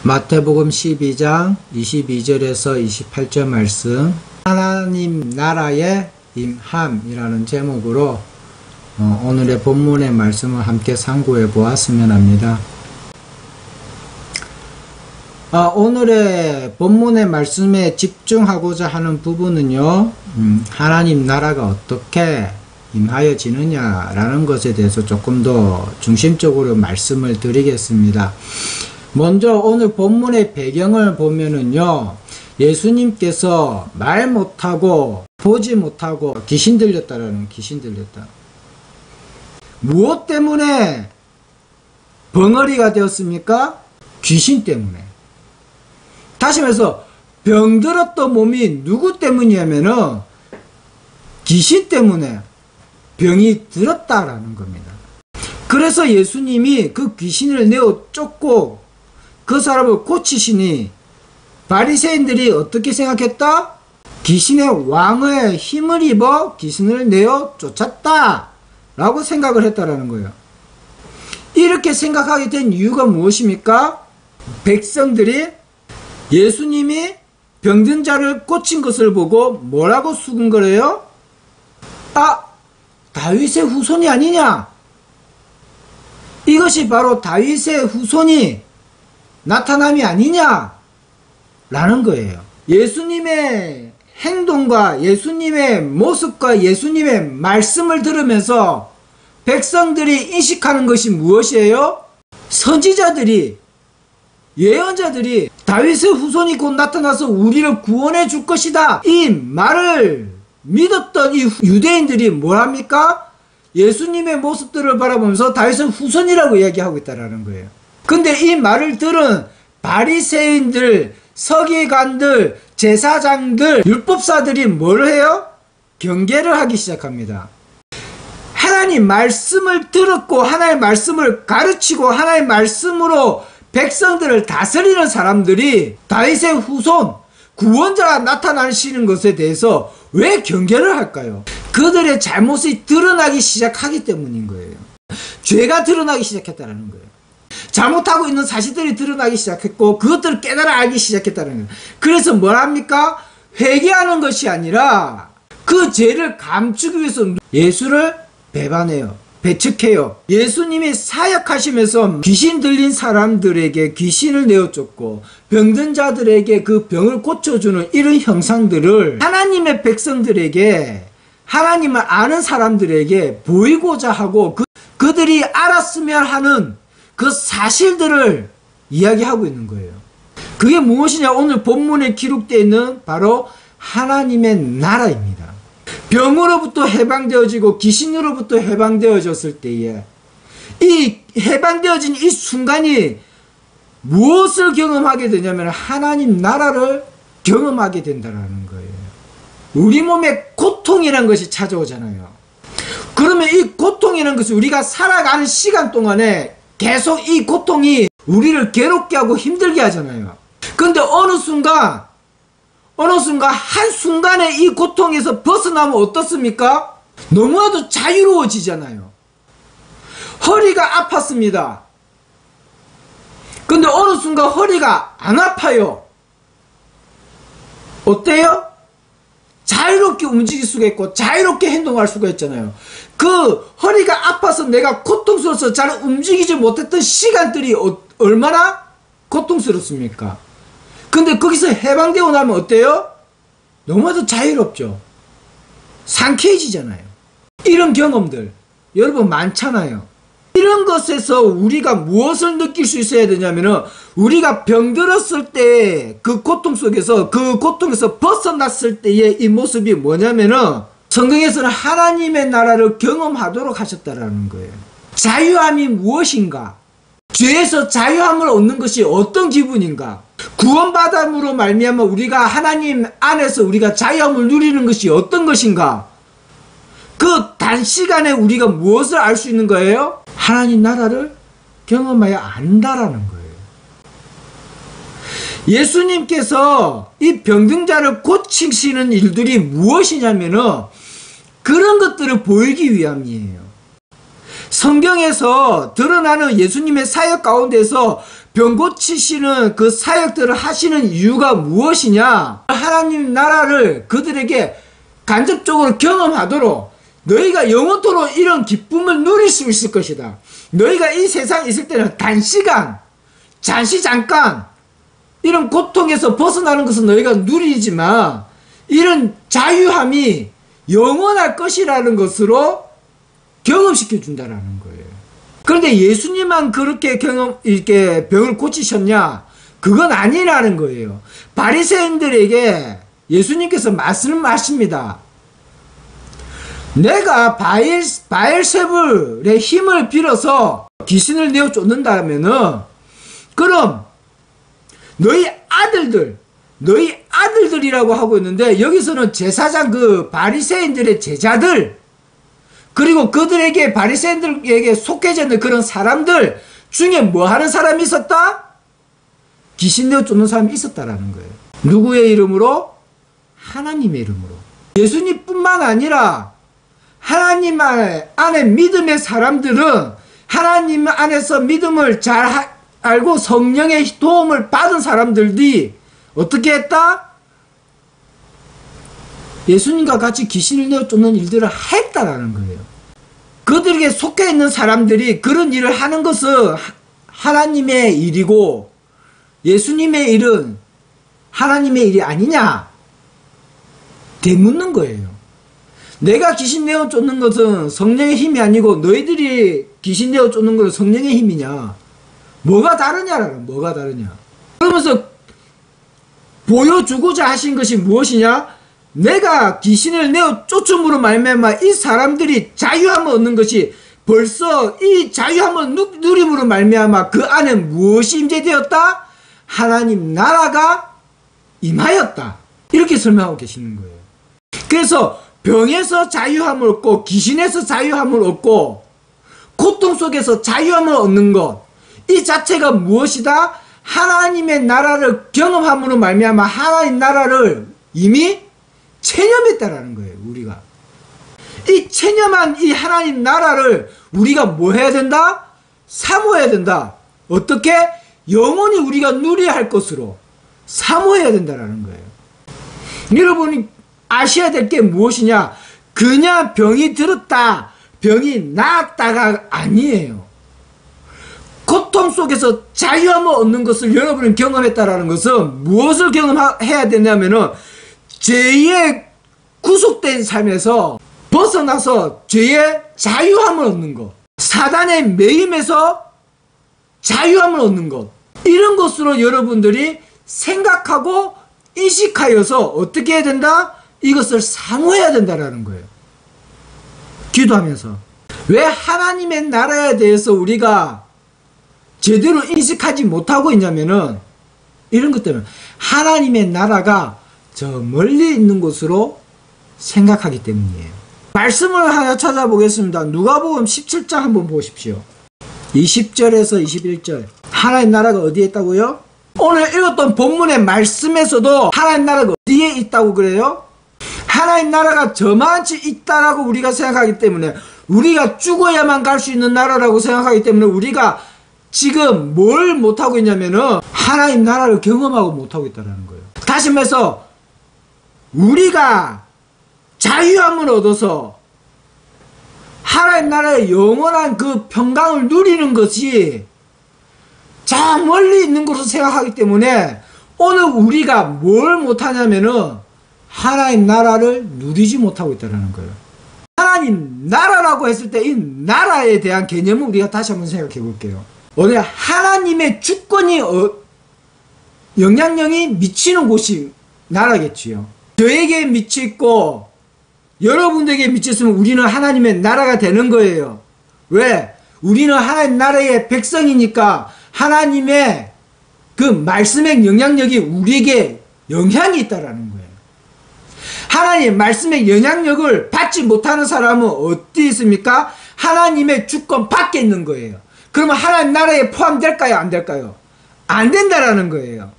마태복음 12장 22절에서 28절 말씀, 하나님 나라의 임함이라는 제목으로 오늘의 본문의 말씀을 함께 상고해 보았으면 합니다. 오늘의 본문의 말씀에 집중하고자 하는 부분은요, 하나님 나라가 어떻게 임하여지느냐라는 것에 대해서 조금 더 중심적으로 말씀을 드리겠습니다. 먼저 오늘 본문의 배경을 보면은요, 예수님께서 말 못하고 보지 못하고 귀신 들렸다라는, 귀신 들렸다. 무엇 때문에 벙어리가 되었습니까? 귀신 때문에. 다시 말해서 병들었던 몸이 누구 때문이냐면은 귀신 때문에 병이 들었다라는 겁니다. 그래서 예수님이 그 귀신을 내어 쫓고 그 사람을 고치시니 바리새인들이 어떻게 생각했다? 귀신의 왕의 힘을 입어 귀신을 내어 쫓았다 라고 생각을 했다라는 거예요. 이렇게 생각하게 된 이유가 무엇입니까? 백성들이 예수님이 병든 자를 고친 것을 보고 뭐라고 수군거려요? 다윗의 후손이 아니냐? 이것이 바로 다윗의 후손이 나타남이 아니냐? 라는 거예요. 예수님의 행동과 예수님의 모습과 예수님의 말씀을 들으면서 백성들이 인식하는 것이 무엇이에요? 선지자들이, 예언자들이 다윗의 후손이 곧 나타나서 우리를 구원해 줄 것이다, 이 말을 믿었던 이 유대인들이 뭐랍니까? 예수님의 모습들을 바라보면서 다윗의 후손이라고 이야기하고 있다는 거예요. 근데 이 말을 들은 바리새인들, 서기관들, 제사장들, 율법사들이 뭘 해요? 경계를 하기 시작합니다. 하나님 말씀을 들었고 하나님의 말씀을 가르치고 하나님의 말씀으로 백성들을 다스리는 사람들이 다윗의 후손, 구원자가 나타나시는 것에 대해서 왜 경계를 할까요? 그들의 잘못이 드러나기 시작하기 때문인 거예요. 죄가 드러나기 시작했다는 거예요. 잘못하고 있는 사실들이 드러나기 시작했고 그것들을 깨달아 알기 시작했다는 거예요. 그래서 뭐랍니까? 회개하는 것이 아니라 그 죄를 감추기 위해서 예수를 배반해요. 배척해요. 예수님이 사역하시면서 귀신 들린 사람들에게 귀신을 내어줬고 병든 자들에게 그 병을 고쳐주는 이런 형상들을 하나님의 백성들에게, 하나님을 아는 사람들에게 보이고자 하고 그들이 알았으면 하는 그 사실들을 이야기하고 있는 거예요. 그게 무엇이냐? 오늘 본문에 기록되어 있는 바로 하나님의 나라입니다. 병으로부터 해방되어지고 귀신으로부터 해방되어졌을 때에 이 해방되어진 이 순간이 무엇을 경험하게 되냐면 하나님 나라를 경험하게 된다는 거예요. 우리 몸에 고통이라는 것이 찾아오잖아요. 그러면 이 고통이라는 것이 우리가 살아가는 시간 동안에 계속 이 고통이 우리를 괴롭게 하고 힘들게 하잖아요. 그런데 어느 순간 한순간에 이 고통에서 벗어나면 어떻습니까? 너무나도 자유로워지잖아요. 허리가 아팠습니다. 근데 어느 순간 허리가 안 아파요. 어때요? 자유롭게 움직일 수가 있고 자유롭게 행동할 수가 있잖아요. 그 허리가 아파서 내가 고통스러워서 잘 움직이지 못했던 시간들이 얼마나 고통스럽습니까? 근데 거기서 해방되고 나면 어때요? 너무나도 자유롭죠. 상쾌해지잖아요. 이런 경험들 여러분 많잖아요. 이런 것에서 우리가 무엇을 느낄 수 있어야 되냐면은 우리가 병들었을 때 그 고통 속에서, 그 고통에서 벗어났을 때의 이 모습이 뭐냐면은 성경에서는 하나님의 나라를 경험하도록 하셨다라는 거예요. 자유함이 무엇인가? 죄에서 자유함을 얻는 것이 어떤 기분인가? 구원받음으로 말미암아 우리가 하나님 안에서 우리가 자유함을 누리는 것이 어떤 것인가? 그 단시간에 우리가 무엇을 알 수 있는 거예요? 하나님 나라를 경험하여 안다라는 거예요. 예수님께서 이 병든 자를 고치시는 일들이 무엇이냐면은 그런 것들을 보이기 위함이에요. 성경에서 드러나는 예수님의 사역 가운데서 병 고치시는 그 사역들을 하시는 이유가 무엇이냐? 하나님 나라를 그들에게 간접적으로 경험하도록 너희가 영원토록 이런 기쁨을 누릴 수 있을 것이다. 너희가 이 세상에 있을 때는 단시간, 잠깐 이런 고통에서 벗어나는 것은 너희가 누리지만 이런 자유함이 영원할 것이라는 것으로 경험시켜 준다라는 거예요. 그런데 예수님만 그렇게 이렇게 병을 고치셨냐? 그건 아니라는 거예요. 바리새인들에게 예수님께서 말씀하십니다. 내가 바엘세불의 힘을 빌어서 귀신을 내어 쫓는다면은 그럼 너희 아들들이라고 하고 있는데 여기서는 제사장 그 바리새인들의 제자들 그리고 그들에게 바리새인들에게 속해져 있는 그런 사람들 중에 뭐 하는 사람이 있었다? 귀신 내어 쫓는 사람이 있었다라는 거예요. 누구의 이름으로? 하나님의 이름으로. 예수님뿐만 아니라 하나님 안에 믿음의 사람들은 하나님 안에서 믿음을 잘 알고 성령의 도움을 받은 사람들이 어떻게 했다? 예수님과 같이 귀신을 내어 쫓는 일들을 했다라는 거예요. 그들에게 속해 있는 사람들이 그런 일을 하는 것은 하나님의 일이고 예수님의 일은 하나님의 일이 아니냐? 되묻는 거예요. 내가 귀신 내어 쫓는 것은 성령의 힘이 아니고 너희들이 귀신 내어 쫓는 것은 성령의 힘이냐? 뭐가 다르냐라는 뭐가 다르냐? 그러면서 보여주고자 하신 것이 무엇이냐? 내가 귀신을 내어 쫓음으로 말미암아 이 사람들이 자유함을 얻는 것이 벌써 이 자유함을 누림으로 말미암아 그 안에 무엇이 임재되었다? 하나님 나라가 임하였다. 이렇게 설명하고 계시는 거예요. 그래서 병에서 자유함을 얻고 귀신에서 자유함을 얻고 고통 속에서 자유함을 얻는 것, 이 자체가 무엇이다? 하나님의 나라를 경험함으로 말미암아 하나님 나라를 이미 체념했다라는 거예요. 우리가 이 체념한 이 하나님 나라를 우리가 뭐 해야 된다? 사모해야 된다. 어떻게? 영원히 우리가 누려야 할 것으로 사모해야 된다라는 거예요. 여러분이 아셔야 될 게 무엇이냐? 그냥 병이 들었다, 병이 나았다가 아니에요. 고통 속에서 자유함을 얻는 것을 여러분이 경험했다라는 것은 무엇을 경험해야 되냐면은 죄의 구속된 삶에서 벗어나서 죄의 자유함을 얻는 것, 사단의 매임에서 자유함을 얻는 것, 이런 것으로 여러분들이 생각하고 인식하여서 어떻게 해야 된다? 이것을 사모해야 된다라는 거예요. 기도하면서. 왜 하나님의 나라에 대해서 우리가 제대로 인식하지 못하고 있냐면은 이런 것 때문에 하나님의 나라가 저 멀리 있는 곳으로 생각하기 때문이에요. 말씀을 하나 찾아보겠습니다. 누가복음 17장 한번 보십시오. 20절에서 21절. 하나님 나라가 어디에 있다고요? 오늘 읽었던 본문의 말씀에서도 하나님 나라가 어디에 있다고 그래요? 하나님 나라가 저만치 있다라고 우리가 생각하기 때문에 우리가 죽어야만 갈 수 있는 나라라고 생각하기 때문에 우리가 지금 뭘 못하고 있냐면은 하나님 나라를 경험하고 못하고 있다는 거예요. 다시 말해서 우리가 자유함을 얻어서 하나님 나라의 영원한 그 평강을 누리는 것이 저 멀리 있는 것으로 생각하기 때문에 오늘 우리가 뭘 못하냐면은 하나님 나라를 누리지 못하고 있다는 거예요. 하나님 나라라고 했을 때 이 나라에 대한 개념을 우리가 다시 한번 생각해 볼게요. 오늘 하나님의 주권이 영향력이 미치는 곳이 나라겠지요. 저에게 미치고 여러분들에게 미쳤으면 우리는 하나님의 나라가 되는 거예요. 왜? 우리는 하나님 나라의 백성이니까 하나님의 그 말씀의 영향력이 우리에게 영향이 있다라는 거예요. 하나님 말씀의 영향력을 받지 못하는 사람은 어디 있습니까? 하나님의 주권 밖에 있는 거예요. 그러면 하나님 나라에 포함될까요? 안 될까요? 안 된다라는 거예요.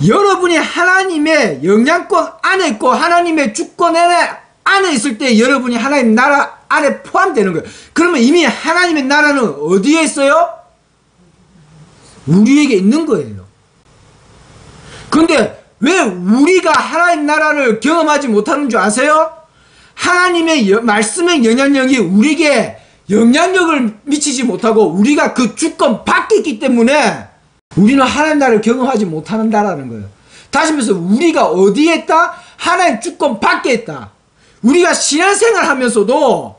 여러분이 하나님의 영향권 안에 있고 하나님의 주권 안에 있을 때 여러분이 하나님 나라 안에 포함되는 거예요. 그러면 이미 하나님의 나라는 어디에 있어요? 우리에게 있는 거예요. 근데 왜 우리가 하나님 나라를 경험하지 못하는 줄 아세요? 하나님의 말씀의 영향력이 우리에게 영향력을 미치지 못하고 우리가 그 주권 밖에 있기 때문에 우리는 하나님 나라를 경험하지 못한다라는 거예요. 다시 말해서 우리가 어디에 있다? 하나님 주권 밖에 있다. 우리가 신앙생활 하면서도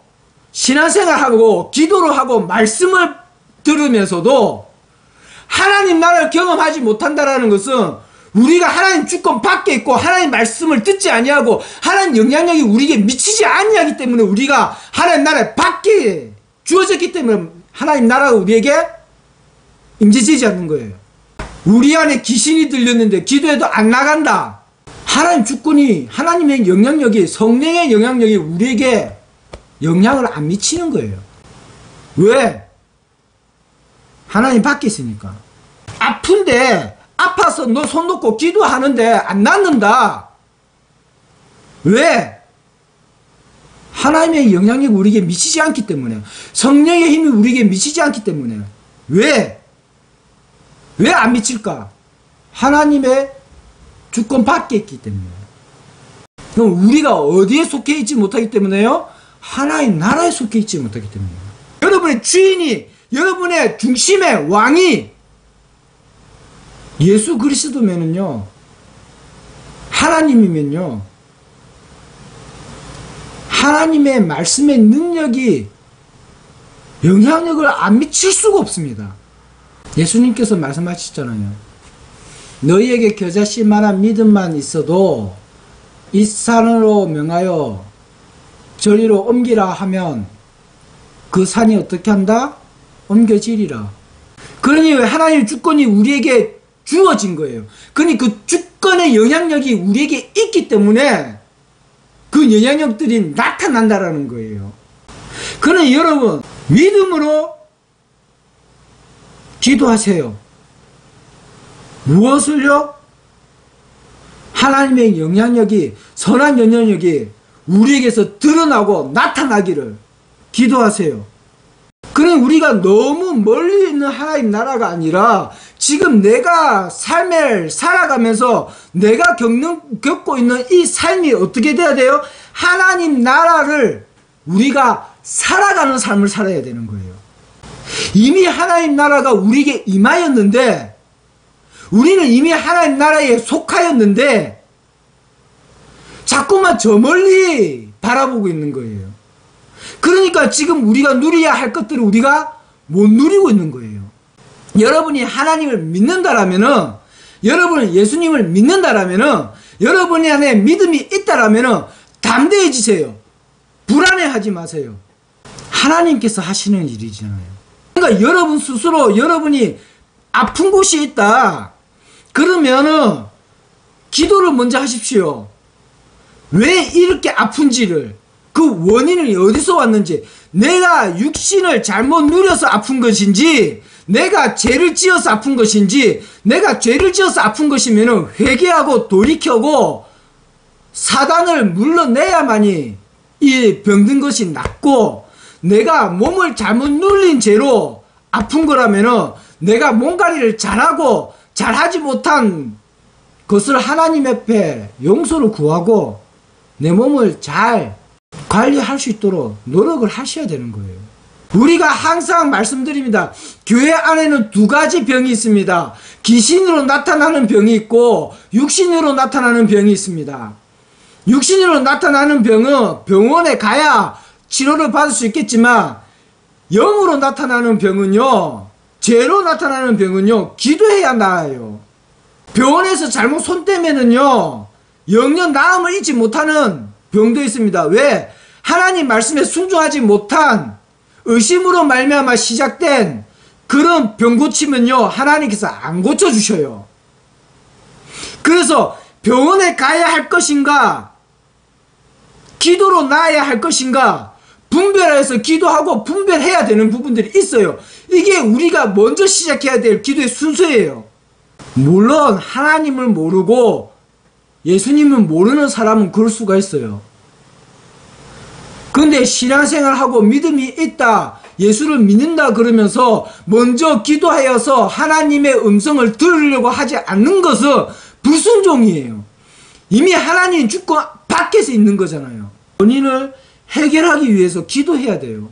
신앙생활하고 기도를 하고 말씀을 들으면서도 하나님 나라를 경험하지 못한다라는 것은 우리가 하나님 주권 밖에 있고 하나님 말씀을 듣지 아니하고 하나님 영향력이 우리에게 미치지 아니하기 때문에 우리가 하나님 나라 밖에 주어졌기 때문에 하나님 나라가 우리에게 임재되지 않는 거예요. 우리 안에 귀신이 들렸는데 기도해도 안 나간다. 하나님 주권이 하나님의 영향력이 성령의 영향력이 우리에게 영향을 안 미치는 거예요. 왜? 하나님 밖에 있으니까. 아픈데 아파서 너 손 놓고 기도하는데 안 낫는다. 왜? 하나님의 영향력이 우리에게 미치지 않기 때문에. 성령의 힘이 우리에게 미치지 않기 때문에. 왜? 왜 안 미칠까? 하나님의 주권 밖에 있기 때문에. 그럼 우리가 어디에 속해 있지 못하기 때문에요? 하나님 나라에 속해 있지 못하기 때문에요. 여러분의 주인이, 여러분의 중심의 왕이 예수 그리스도면은요, 하나님이면요, 하나님의 말씀의 능력이 영향력을 안 미칠 수가 없습니다. 예수님께서 말씀하셨잖아요. 너희에게 겨자씨 만한 믿음만 있어도 이 산으로 명하여 저리로 옮기라 하면 그 산이 어떻게 한다? 옮겨지리라. 그러니 하나님의 주권이 우리에게 주어진 거예요. 그러니 그 주권의 영향력이 우리에게 있기 때문에 그 영향력들이 나타난다라는 거예요. 그러니 여러분 믿음으로 기도하세요. 무엇을요? 하나님의 영향력이, 선한 영향력이 우리에게서 드러나고 나타나기를 기도하세요. 그러니 우리가 너무 멀리 있는 하나님 나라가 아니라 지금 내가 삶을 살아가면서 내가 겪고 있는 이 삶이 어떻게 돼야 돼요? 하나님 나라를 우리가 살아가는 삶을 살아야 되는 거예요. 이미 하나님 나라가 우리에게 임하였는데, 우리는 이미 하나님 나라에 속하였는데 자꾸만 저 멀리 바라보고 있는 거예요. 그러니까 지금 우리가 누려야 할 것들을 우리가 못 누리고 있는 거예요. 여러분이 하나님을 믿는다라면은, 여러분은 예수님을 믿는다라면은, 여러분이 안에 믿음이 있다라면은 담대해지세요. 불안해하지 마세요. 하나님께서 하시는 일이잖아요. 그러니까 여러분 스스로 여러분이 아픈 곳이 있다. 그러면은 기도를 먼저 하십시오. 왜 이렇게 아픈지를, 그 원인이 어디서 왔는지, 내가 육신을 잘못 누려서 아픈 것인지, 내가 죄를 지어서 아픈 것인지, 내가 죄를 지어서 아픈 것이면 회개하고 돌이켜고 사단을 물러내야만이 이 병든 것이 낫고, 내가 몸을 잘못 눌린 죄로 아픈 거라면은 내가 몸가리를 잘하고 잘하지 못한 것을 하나님 앞에 용서를 구하고 내 몸을 잘 관리할 수 있도록 노력을 하셔야 되는 거예요. 우리가 항상 말씀드립니다. 교회 안에는 두 가지 병이 있습니다. 귀신으로 나타나는 병이 있고 육신으로 나타나는 병이 있습니다. 육신으로 나타나는 병은 병원에 가야 치료를 받을 수 있겠지만, 영으로 나타나는 병은요, 죄로 나타나는 병은요, 기도해야 나아요. 병원에서 잘못 손 떼면은요, 영영 나음을 잊지 못하는 병도 있습니다. 왜? 하나님 말씀에 순종하지 못한 의심으로 말미암아 시작된 그런 병 고치면요, 하나님께서 안 고쳐주셔요. 그래서 병원에 가야 할 것인가, 기도로 나아야 할 것인가, 분별해서 기도하고 분별해야 되는 부분들이 있어요. 이게 우리가 먼저 시작해야 될 기도의 순서예요. 물론 하나님을 모르고 예수님을 모르는 사람은 그럴 수가 있어요. 근데 신앙생활하고 믿음이 있다, 예수를 믿는다 그러면서 먼저 기도하여서 하나님의 음성을 들으려고 하지 않는 것은 불순종이에요. 이미 하나님 주권 밖에서 있는 거잖아요. 원인을 해결하기 위해서 기도해야 돼요.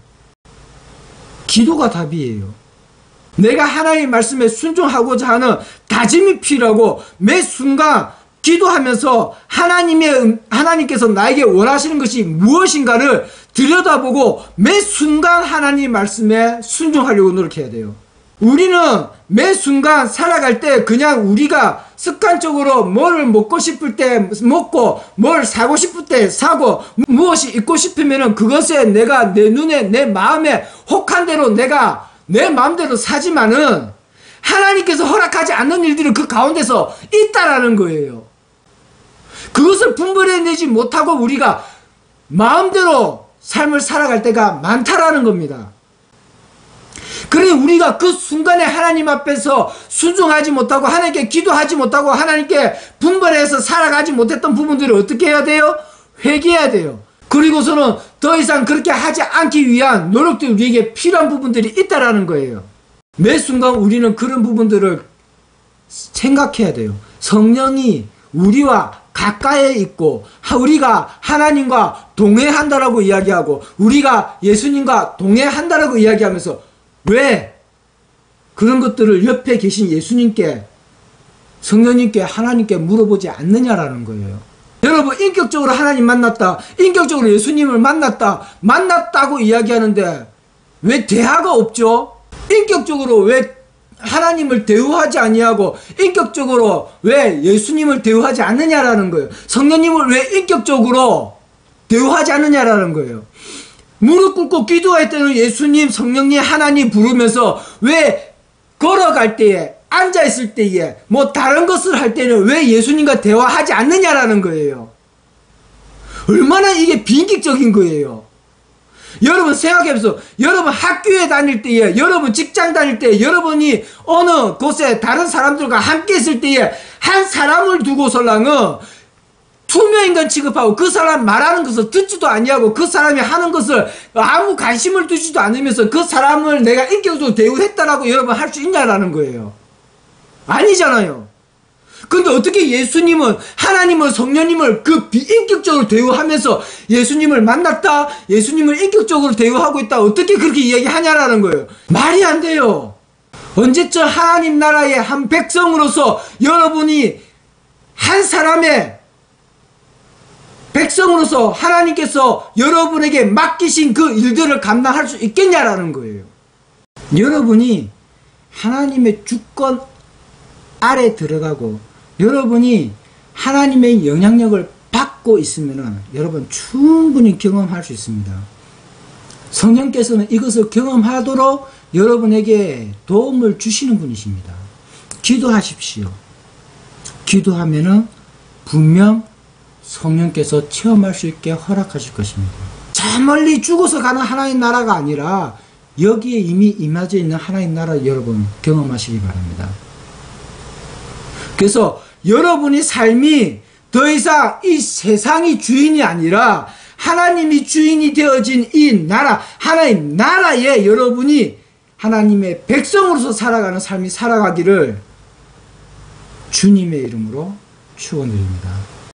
기도가 답이에요. 내가 하나님의 말씀에 순종하고자 하는 다짐이 필요하고 매 순간 기도하면서 하나님께서 나에게 원하시는 것이 무엇인가를 들여다보고 매 순간 하나님 말씀에 순종하려고 노력해야 돼요. 우리는 매 순간 살아갈 때 그냥 우리가 습관적으로 뭘 먹고 싶을 때 먹고 뭘 사고 싶을 때 사고 무엇이 입고 싶으면 그것에 내가 내 눈에 내 마음에 혹한 대로 내가 내 마음대로 사지만은 하나님께서 허락하지 않는 일들은 그 가운데서 있다라는 거예요. 그것을 분별해내지 못하고 우리가 마음대로 삶을 살아갈 때가 많다라는 겁니다. 그러니 우리가 그 순간에 하나님 앞에서 순종하지 못하고 하나님께 기도하지 못하고 하나님께 분별해서 살아가지 못했던 부분들을 어떻게 해야 돼요? 회개해야 돼요. 그리고서는 더 이상 그렇게 하지 않기 위한 노력도 우리에게 필요한 부분들이 있다라는 거예요. 매 순간 우리는 그런 부분들을 생각해야 돼요. 성령이 우리와 가까이에 있고 우리가 하나님과 동행한다라고 이야기하고 우리가 예수님과 동행한다라고 이야기하면서 왜 그런 것들을 옆에 계신 예수님께 성령님께 하나님께 물어보지 않느냐라는 거예요. 여러분 인격적으로 하나님 만났다, 인격적으로 예수님을 만났다고 이야기하는데 왜 대화가 없죠? 인격적으로 왜 하나님을 대우하지 아니하고 인격적으로 왜 예수님을 대우하지 않느냐라는 거예요. 성령님을 왜 인격적으로 대우하지 않느냐라는 거예요. 무릎 꿇고 기도할 때는 예수님, 성령님, 하나님 부르면서 왜 걸어갈 때에 앉아있을 때에 뭐 다른 것을 할 때는 왜 예수님과 대화하지 않느냐라는 거예요. 얼마나 이게 비인격적인 거예요. 여러분 생각해보세요. 여러분 학교에 다닐 때에 여러분 직장 다닐 때 여러분이 어느 곳에 다른 사람들과 함께 있을 때에 한 사람을 두고서랑은 투명인간 취급하고 그 사람 말하는 것을 듣지도 아니하고 그 사람이 하는 것을 아무 관심을 두지도 않으면서 그 사람을 내가 인격적으로 대우했다라고 여러분 할 수 있냐라는 거예요. 아니잖아요. 근데 어떻게 예수님은 하나님을 성령님을 그 비인격적으로 대우하면서 예수님을 만났다, 예수님을 인격적으로 대우하고 있다, 어떻게 그렇게 이야기하냐라는 거예요. 말이 안 돼요. 언제쯤 하나님 나라의 한 백성으로서 여러분이 한 사람의 백성으로서 하나님께서 여러분에게 맡기신 그 일들을 감당할 수 있겠냐라는 거예요. 여러분이 하나님의 주권 아래 들어가고 여러분이 하나님의 영향력을 받고 있으면 여러분 충분히 경험할 수 있습니다. 성령께서는 이것을 경험하도록 여러분에게 도움을 주시는 분이십니다. 기도하십시오. 기도하면은 분명 성령께서 체험할 수 있게 허락하실 것입니다. 저 멀리 죽어서 가는 하나님 나라가 아니라 여기에 이미 임하져 있는 하나님 나라 여러분 경험하시기 바랍니다. 그래서 여러분의 삶이 더 이상 이 세상이 주인이 아니라 하나님이 주인이 되어진 이 나라, 하나님 나라에 여러분이 하나님의 백성으로서 살아가는 삶이 살아가기를 주님의 이름으로 축원드립니다.